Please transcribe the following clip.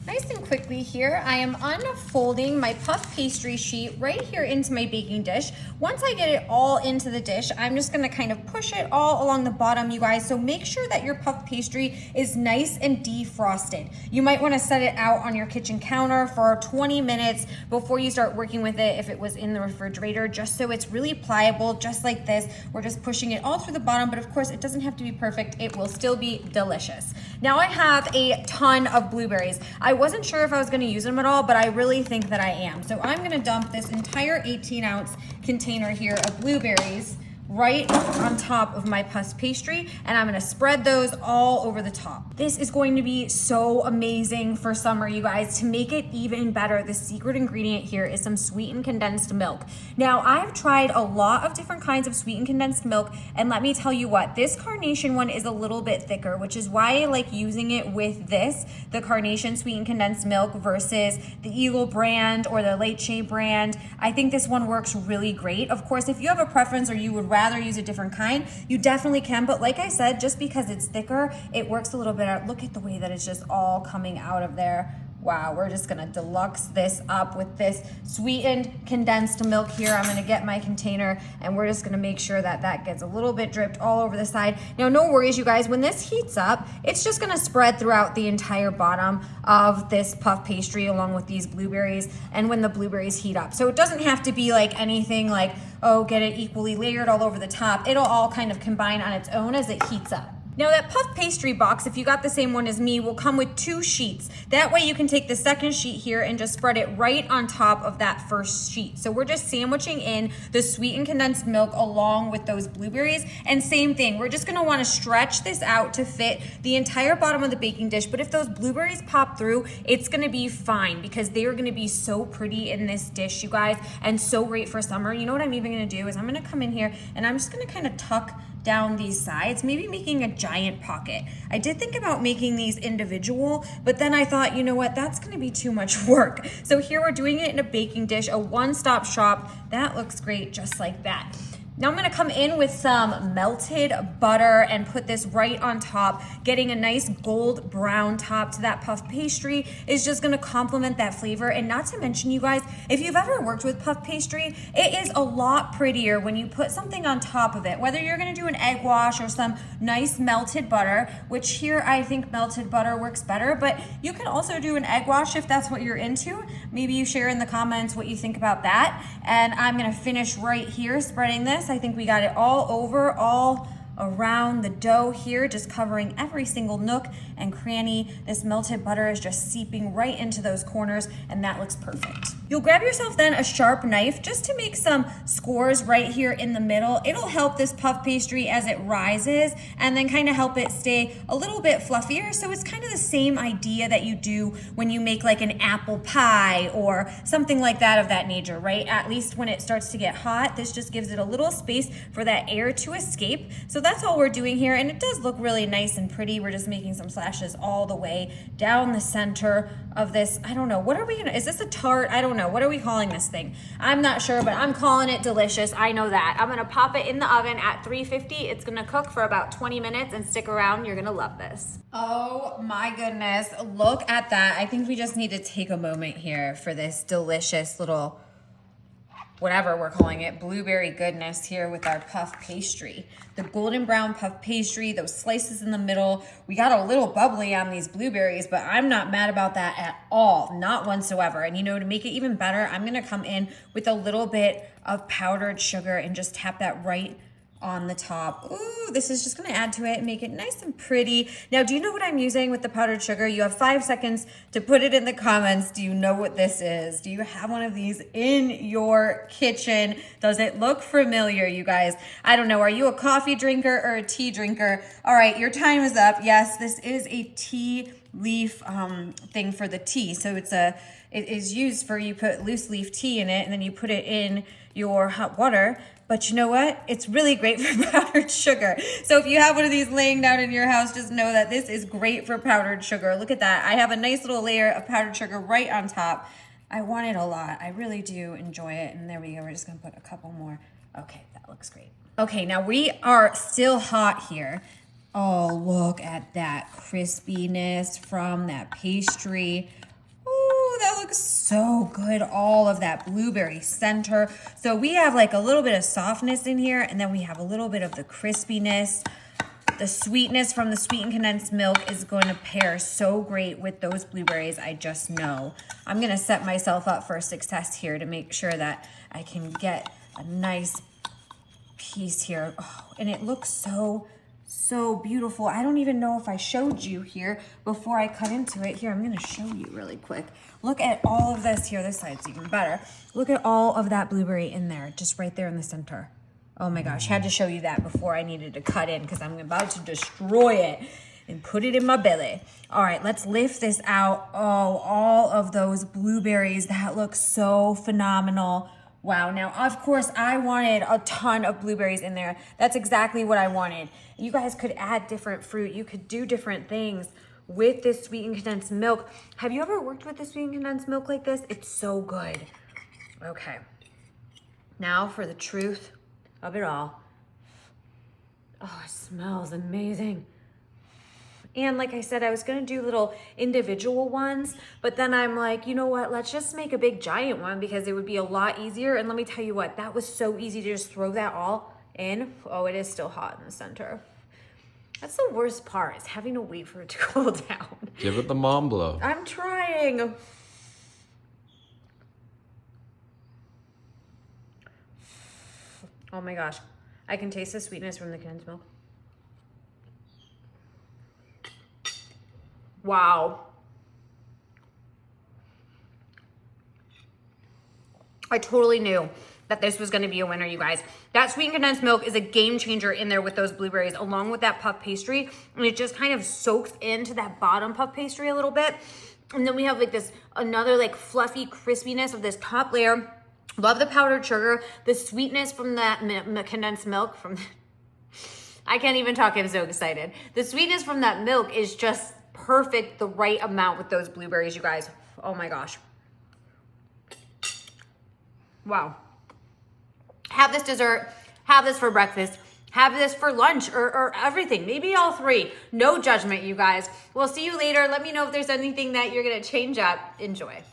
Nice and quickly here, I am unfolding my puff pastry sheet right here into my baking dish. Once I get it all into the dish, I'm just gonna kind of push it all along the bottom, you guys. So make sure that your puff pastry is nice and defrosted. You might wanna set it out on your kitchen counter for 20 minutes before you start working with it if it was in the refrigerator, just so it's really pliable, just like this. We're just pushing it all through the bottom, but of course it doesn't have to be perfect. It will still be delicious. Now I have a ton of blueberries. I wasn't sure if I was gonna use them at all, but I really think that I am. So I'm gonna dump this entire 18-ounce container here of blueberries right on top of my puff pastry, and I'm gonna spread those all over the top. This is going to be so amazing for summer, you guys. To make it even better, the secret ingredient here is some sweetened condensed milk. Now, I've tried a lot of different kinds of sweetened condensed milk, and let me tell you what, this Carnation one is a little bit thicker, which is why I like using it with this, the Carnation sweetened condensed milk versus the Eagle brand or the Leche brand. I think this one works really great. Of course, if you have a preference or you would rather use a different kind, you definitely can, but like I said, just because it's thicker, it works a little bit. Look at the way that it's just all coming out of there. Wow, we're just gonna deluxe this up with this sweetened condensed milk here. I'm gonna get my container and we're just gonna make sure that that gets a little bit dripped all over the side. Now, no worries, you guys, when this heats up, it's just gonna spread throughout the entire bottom of this puff pastry along with these blueberries and when the blueberries heat up. So it doesn't have to be like anything like, oh, get it equally layered all over the top. It'll all kind of combine on its own as it heats up. Now that puff pastry box, if you got the same one as me, will come with 2 sheets. That way you can take the second sheet here and just spread it right on top of that first sheet. So we're just sandwiching in the sweetened condensed milk along with those blueberries. And same thing, we're just gonna wanna stretch this out to fit the entire bottom of the baking dish. But if those blueberries pop through, it's gonna be fine because they are gonna be so pretty in this dish, you guys, and so great for summer. You know what I'm even gonna do is I'm gonna come in here and I'm just gonna kind of tuck down these sides, maybe making a giant pocket. I did think about making these individual, but then I thought, you know what, that's gonna be too much work. So here we're doing it in a baking dish, a one-stop shop. That looks great, just like that. Now I'm gonna come in with some melted butter and put this right on top. Getting a nice gold brown top to that puff pastry is just gonna complement that flavor. And not to mention, you guys, if you've ever worked with puff pastry, it is a lot prettier when you put something on top of it, whether you're gonna do an egg wash or some nice melted butter, which here I think melted butter works better, but you can also do an egg wash if that's what you're into. Maybe you share in the comments what you think about that. And I'm gonna finish right here spreading this. I think we got it all over, all around the dough here, just covering every single nook and cranny. This melted butter is just seeping right into those corners, and that looks perfect. You'll grab yourself then a sharp knife just to make some scores right here in the middle. It'll help this puff pastry as it rises and then kind of help it stay a little bit fluffier. So it's kind of the same idea that you do when you make like an apple pie or something like that of that nature, right? At least when it starts to get hot, this just gives it a little space for that air to escape. So that's all we're doing here, and it does look really nice and pretty. We're just making some slashes all the way down the center of this. I don't know, what are we gonna, is this a tart? I don't know, what are we calling this thing? I'm not sure, but I'm calling it delicious. I know that. I'm gonna pop it in the oven at 350. It's gonna cook for about 20 minutes, and stick around, you're gonna love this. Oh my goodness, look at that. I think we just need to take a moment here for this delicious little, whatever we're calling it, blueberry goodness here with our puff pastry. The golden brown puff pastry, those slices in the middle. We got a little bubbly on these blueberries, but I'm not mad about that at all, not whatsoever. And you know, to make it even better, I'm gonna come in with a little bit of powdered sugar and just tap that right on the top. Ooh, this is just gonna add to it and make it nice and pretty. Now, do you know what I'm using with the powdered sugar? You have 5 seconds to put it in the comments. Do you know what this is? Do you have one of these in your kitchen? Does it look familiar, you guys? I don't know, are you a coffee drinker or a tea drinker? All right, your time is up. Yes, this is a tea leaf thing for the tea. So it is used for, you put loose leaf tea in it and then you put it in your hot water. But you know what? It's really great for powdered sugar. So if you have one of these laying down in your house, just know that this is great for powdered sugar. Look at that. I have a nice little layer of powdered sugar right on top. I want it a lot. I really do enjoy it. And there we go. We're just gonna put a couple more. Okay, that looks great. Okay, now we are still hot here. Oh, look at that crispiness from that pastry. that looks so good. All of that blueberry center. So we have like a little bit of softness in here, and then we have a little bit of the crispiness. The sweetness from the sweetened condensed milk is going to pair so great with those blueberries, I just know. I'm gonna set myself up for success here to make sure that I can get a nice piece here. Oh, and it looks so beautiful. I don't even know if I showed you here before I cut into it. Here, I'm gonna show you really quick. Look at all of this here. This side's even better. Look at all of that blueberry in there, just right there in the center. Oh my gosh, had to show you that before I needed to cut in because I'm about to destroy it and put it in my belly. All right, let's lift this out. Oh, all of those blueberries, that looks so phenomenal. Wow, now of course I wanted a ton of blueberries in there. That's exactly what I wanted. You guys could add different fruit. You could do different things with this sweetened condensed milk. Have you ever worked with the sweetened condensed milk like this? It's so good. Okay, now for the truth of it all. Oh, it smells amazing. And like I said, I was gonna do little individual ones, but then I'm like, you know what? Let's just make a big giant one because it would be a lot easier. And let me tell you what, that was so easy to just throw that all in. Oh, it is still hot in the center. That's the worst part, is having to wait for it to cool down. Give it the mom blow. I'm trying. Oh my gosh, I can taste the sweetness from the condensed milk. Wow. I totally knew that this was gonna be a winner, you guys. That sweetened condensed milk is a game changer in there with those blueberries, along with that puff pastry, and it just kind of soaks into that bottom puff pastry a little bit. And then we have like this, another like fluffy crispiness of this top layer. Love the powdered sugar, the sweetness from that condensed milk from, I can't even talk, I'm so excited. The sweetness from that milk is just perfect, the right amount with those blueberries, you guys. Oh my gosh. Wow. Have this dessert, have this for breakfast, have this for lunch or everything, maybe all three. No judgment, you guys. We'll see you later. Let me know if there's anything that you're gonna change up. Enjoy.